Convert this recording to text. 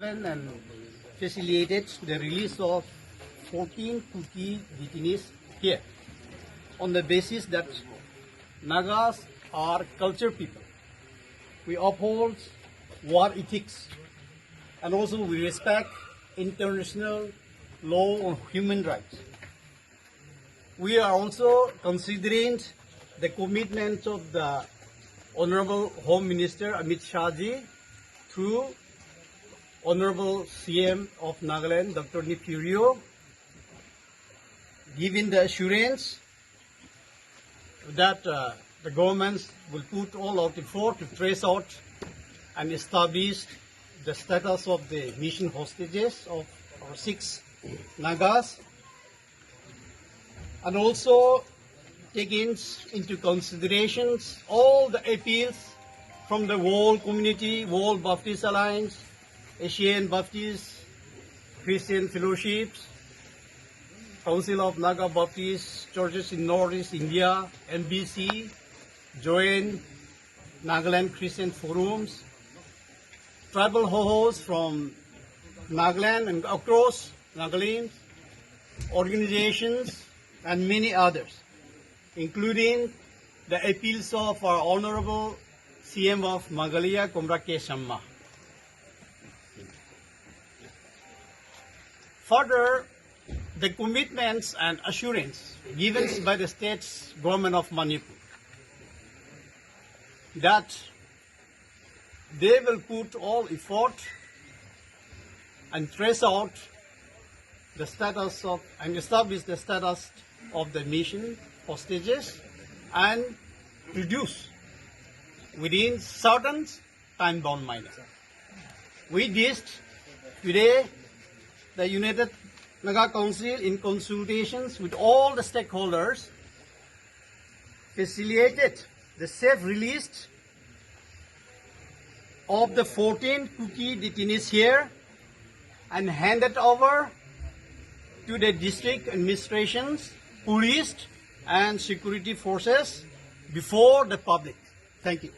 and facilitated the release of 14 Kuki detainees here on the basis that Nagas are culture people. We uphold war ethics and also we respect international law on human rights. We are also considering the commitment of the Honorable Home Minister Amit Shahji through Honorable CM of Nagaland, Dr. Nipurio, giving the assurance that the government will put all out effort to trace out and establish the status of the mission hostages of our 6 Nagas, and also taking into considerations all the appeals from the world community, World Baptist Alliance, Asian Baptist Christian Fellowships, Council of Naga Baptist Churches in Northeast India, NBC, Joint Nagaland Christian Forums, tribal hosts from Nagaland and across Nagaland, organizations, and many others, including the appeals of our Honorable CM of Magalia, Comrade K. Shamma. Further, the commitments and assurance given by the state's government of Manipur that they will put all effort and trace out the status of and establish the status of the mission hostages and produce within certain time-bound manner. With this, today, the United Naga Council, in consultations with all the stakeholders, facilitated the safe release of the 14 Kuki detainees here and handed over to the district administrations, police, and security forces before the public. Thank you.